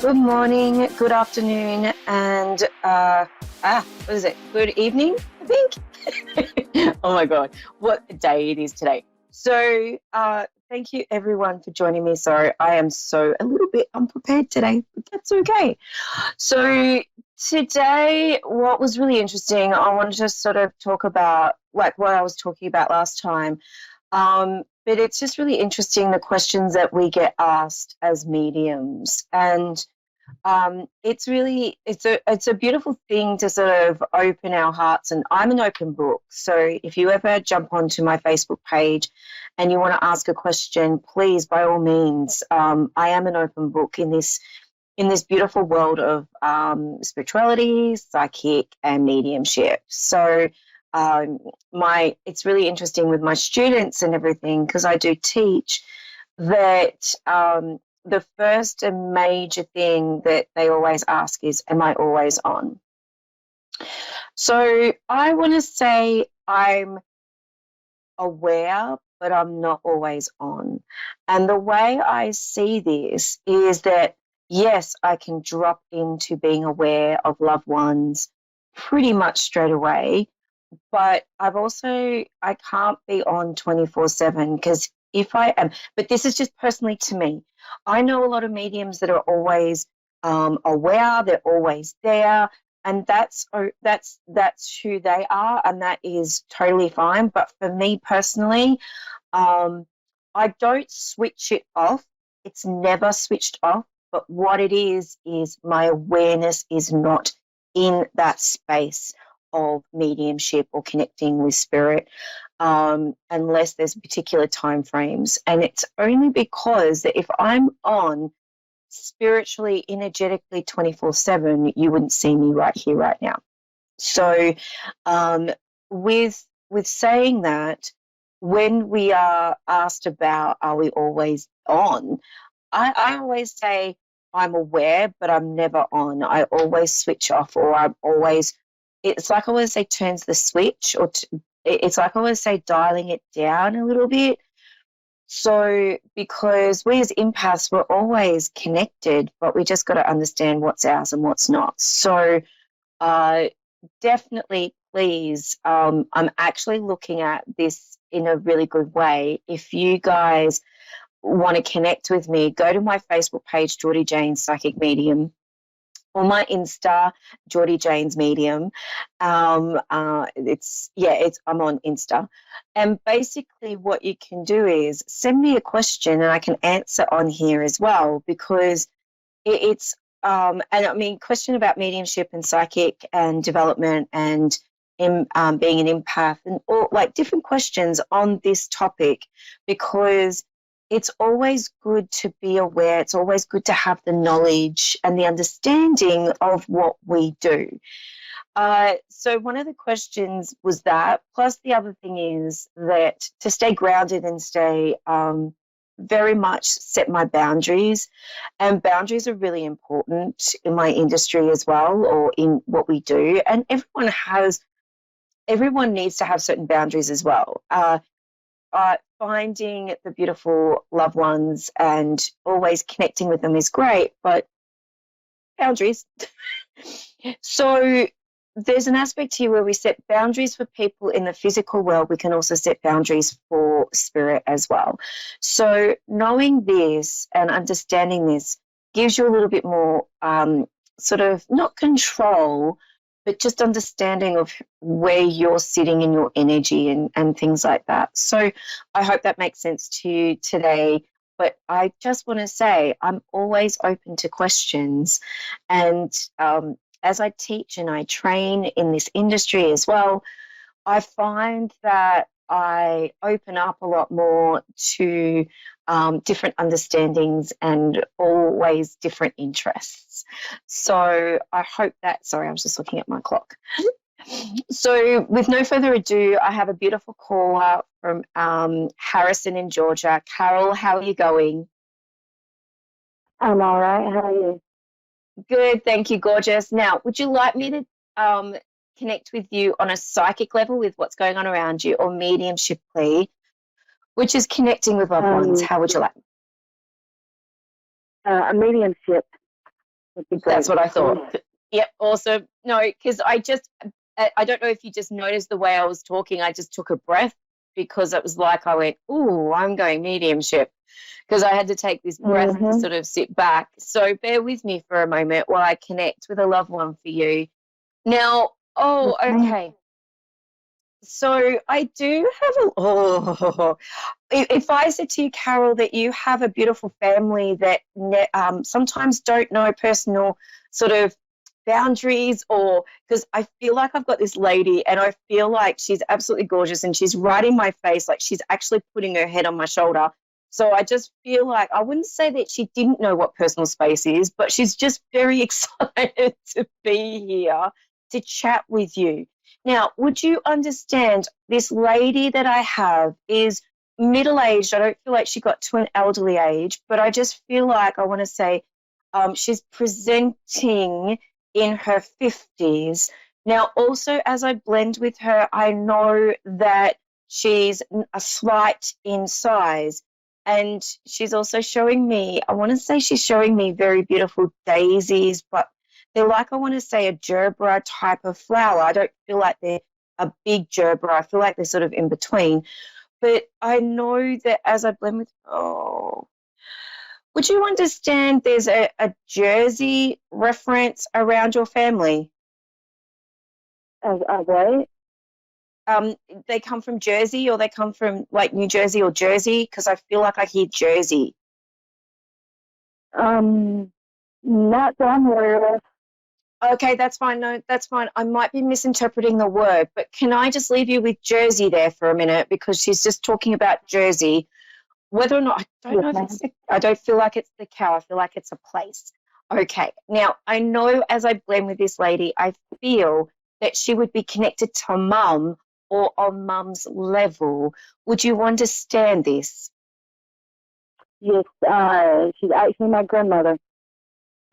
Good morning, good afternoon, and what is it? Good evening, I think. Oh my God, what a day it is today. So, thank you everyone for joining me. Sorry, I am a little bit unprepared today, but that's okay. So, today, what was really interesting, I wanted to sort of talk about like what I was talking about last time. But it's just really interesting the questions that we get asked as mediums, and it's a beautiful thing to sort of open our hearts, and I'm an open book. So if you ever jump onto my Facebook page and you want to ask a question, please, by all means, I am an open book in this beautiful world of spirituality, psychic, and mediumship. So it's really interesting with my students and everything, because I do teach that the first and major thing that they always ask is, am I always on? So I want to say I'm aware, but I'm not always on. And the way I see this is that, yes, I can drop into being aware of loved ones pretty much straight away, but I can't be on 24/7, because if I am, but this is just personally to me. I know a lot of mediums that are always aware, they're always there, and that's who they are, and that is totally fine. But for me personally, I don't switch it off. It's never switched off. But what it is my awareness is not in that space of mediumship or connecting with spirit, unless there's particular time frames. And it's only because that if I'm on spiritually, energetically 24/7, you wouldn't see me right here, right now. So with saying that, when we are asked about are we always on, I always say I'm aware, but I'm never on. I always switch off, or it's like I always say turns the switch, or it's like I always say dialing it down a little bit. So because we as empaths, we're always connected, but we just got to understand what's ours and what's not. So uh, definitely, please, I'm actually looking at this in a really good way. If you guys want to connect with me, go to my Facebook page, Jordie Jane Psychic Medium, or my Insta, Jordie Jane's Medium. I'm on Insta, and basically what you can do is send me a question, and I can answer on here as well, because it's and I mean, question about mediumship and psychic and development and being an empath, and all like different questions on this topic, because it's always good to be aware. It's always good to have the knowledge and the understanding of what we do. So one of the questions was that. Plus, the other thing is that to stay grounded and stay very much set my boundaries. And boundaries are really important in my industry as well, or in what we do. And everyone needs to have certain boundaries as well. Finding the beautiful loved ones and always connecting with them is great, but boundaries. So there's an aspect here where we set boundaries for people in the physical world. We can also set boundaries for spirit as well. So knowing this and understanding this gives you a little bit more sort of not control, but just understanding of where you're sitting in your energy and things like that. So I hope that makes sense to you today. But I just want to say I'm always open to questions. And as I teach and I train in this industry as well, I find that I open up a lot more to different understandings and always different interests. So I hope that, sorry, I was just looking at my clock. So with no further ado, I have a beautiful call from Harrison in Georgia. Carol, how are you going? I'm all right. How are you? Good, thank you, gorgeous. Now, would you like me to connect with you on a psychic level with what's going on around you, or mediumshiply, which is connecting with loved ones? How would you like? A mediumship. would be That's great. what I thought. Yep, awesome. No, because I don't know if you just noticed the way I was talking. I just took a breath because it was like I went, "Ooh, I'm going mediumship," because I had to take this breath to Mm-hmm. sort of sit back. So bear with me for a moment while I connect with a loved one for you. Now, Yes, oh, ma'am. okay. So I do have a if I said to you, Carol, that you have a beautiful family that sometimes don't know personal sort of boundaries, or because I feel like I've got this lady and I feel like she's absolutely gorgeous and she's right in my face, like she's actually putting her head on my shoulder. So I just feel like I wouldn't say that she didn't know what personal space is, but she's just very excited to be here to chat with you. Now, would you understand this lady that I have is middle aged? I don't feel like she got to an elderly age, but I just feel like I want to say she's presenting in her 50s. Now, also, as I blend with her, I know that she's a slight in size. And she's also showing me, I want to say she's showing me very beautiful daisies, but they're like, I want to say, a gerbera type of flower. I don't feel like they're a big gerbera. I feel like they're sort of in between. But I know that as I blend with, would you understand there's a Jersey reference around your family? As right? Um, they come from Jersey, or they come from like New Jersey or Jersey? Because I feel like I hear Jersey. Um, Not that I'm aware of. Okay, that's fine. No, that's fine. I might be misinterpreting the word, but can I just leave you with Jersey there for a minute, because she's just talking about Jersey. Whether or not, I don't Yes, know if ma'am. it's I don't feel like it's the cow. I feel like it's a place. Okay. Now, I know as I blend with this lady, I feel that she would be connected to mum or on mum's level. Would you understand this? Yes, she's actually my grandmother.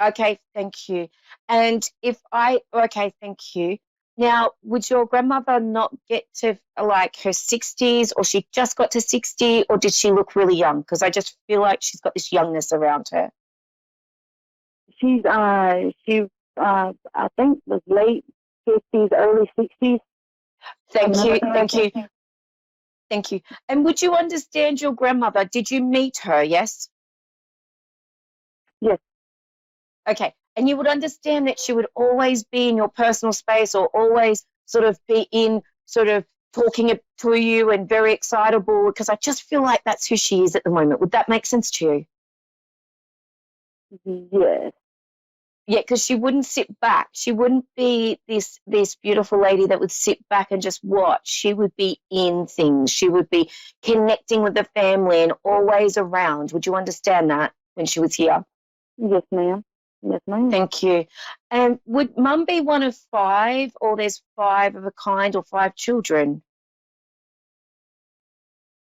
Okay, thank you. Okay, thank you. Now, would your grandmother not get to like her 60s, or she just got to 60, or did she look really young? Because I just feel like she's got this youngness around her. I think was late 50s, early 60s. Thank I'm you, not thank you, thank you. And would you understand your grandmother? Did you meet her? Yes? Yes, Okay. And you would understand that she would always be in your personal space, or always sort of be in sort of talking to you and very excitable, because I just feel like that's who she is at the moment. Would that make sense to you? yes, Yeah, because she wouldn't sit back. She wouldn't be this beautiful lady that would sit back and just watch. She would be in things. She would be connecting with the family and always around. Would you understand that when she was here? yes, ma'am. Yes, ma'am. Thank you. And would mum be one of five, or there's five of a kind, or five children?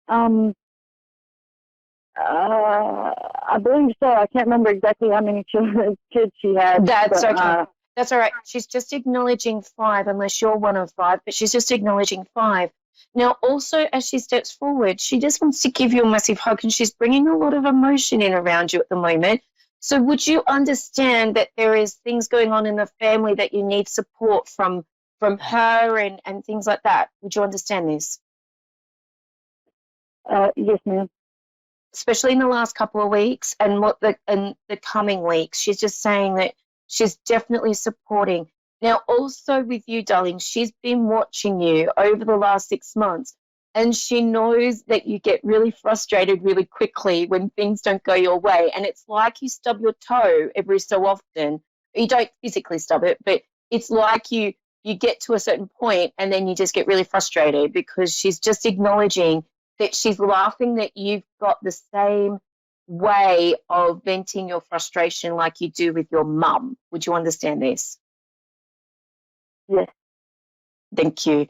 Um, I believe so. I can't remember exactly how many children kids she had, That's but okay. That's all right. She's just acknowledging five, unless you're one of five, but she's just acknowledging five. Now, also, as she steps forward, she just wants to give you a massive hug, and she's bringing a lot of emotion in around you at the moment. So, would you understand that there is things going on in the family that you need support from her and things like that? Would you understand this? yes, ma'am. Especially in the last couple of weeks and the coming weeks. She's just saying that she's definitely supporting. Now, also with you, darling, she's been watching you over the last 6 months, and she knows that you get really frustrated really quickly when things don't go your way. And it's like you stub your toe every so often. You don't physically stub it, but it's like you get to a certain point and then you just get really frustrated, because she's just acknowledging that she's laughing that you've got the same way of venting your frustration like you do with your mum. Would you understand this? Yes. Thank you.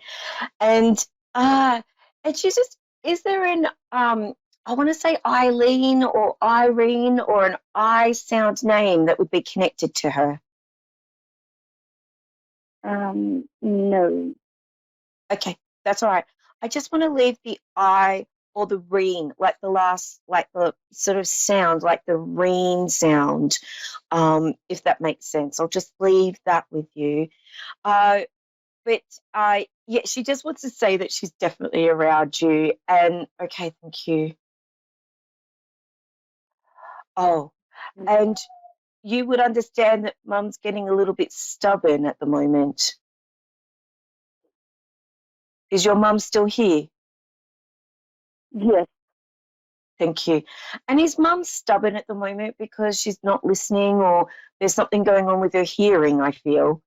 And uh and she's just, is there an I want to say Eileen or Irene, or an I sound name that would be connected to her? No. Okay, that's all right. I just want to leave the I or the reen, like the sort of sound, like the reen sound, if that makes sense. I'll just leave that with you. But yeah, she just wants to say that she's definitely around you. And okay, thank you. Oh, and you would understand that Mum's getting a little bit stubborn at the moment. Is your mum still here? Yes. Thank you. And is Mum stubborn at the moment because she's not listening, or there's something going on with her hearing, I feel?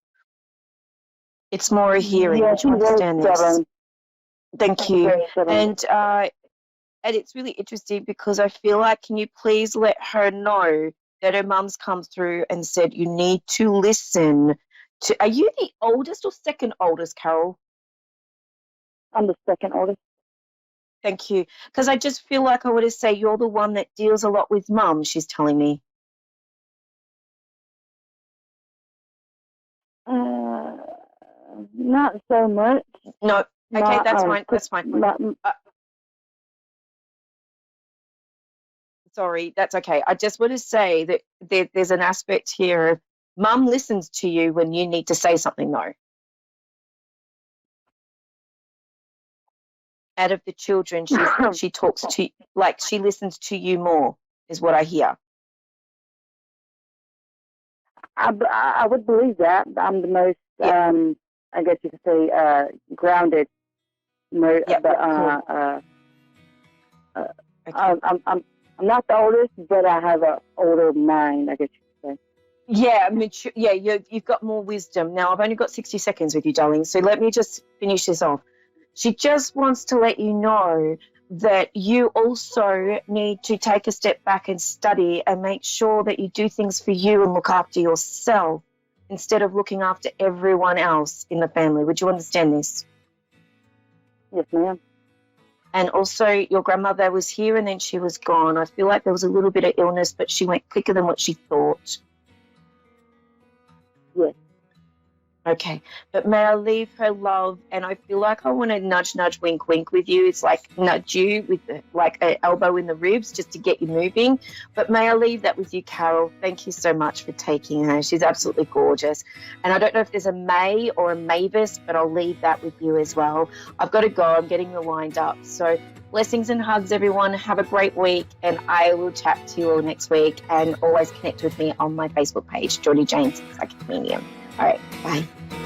It's more a hearing. Yeah, Would she's you very understand this? stubborn. Thank She's you. very stubborn. And it's really interesting because I feel like, can you please let her know that her mum's come through and said you need to listen to. Are you the oldest or second oldest, Carol? I'm the second oldest. Thank you. Because I just feel like I want to say you're the one that deals a lot with Mum, she's telling me. Not so much. No. Okay, that's fine. That's fine. Sorry, that's okay. I just want to say that there's an aspect here of Mum listens to you when you need to say something, though. Out of the children, she talks to, like, she listens to you more, is what I hear. I would believe that. I'm the most, I guess you could say, grounded. Yeah, but okay. I'm not the oldest, but I have an older mind, I guess you could say. Yeah, mature. Yeah, you've got more wisdom. Now, I've only got 60 seconds with you, darling, so let me just finish this off. She just wants to let you know that you also need to take a step back and study and make sure that you do things for you and look after yourself instead of looking after everyone else in the family. Would you understand this? Yes, ma'am. And also, your grandmother was here and then she was gone. I feel like there was a little bit of illness, but she went quicker than what she thought. Yes. Okay, but may I leave her love? And I feel like I want to nudge, wink, wink with you. It's like nudge you with like an elbow in the ribs just to get you moving. But may I leave that with you, Carol? Thank you so much for taking her. She's absolutely gorgeous. And I don't know if there's a May or a Mavis, but I'll leave that with you as well. I've got to go. I'm getting rewind up. So blessings and hugs, everyone. Have a great week. And I will chat to you all next week. And always connect with me on my Facebook page, Jordie James, Psychic Medium. All right, bye.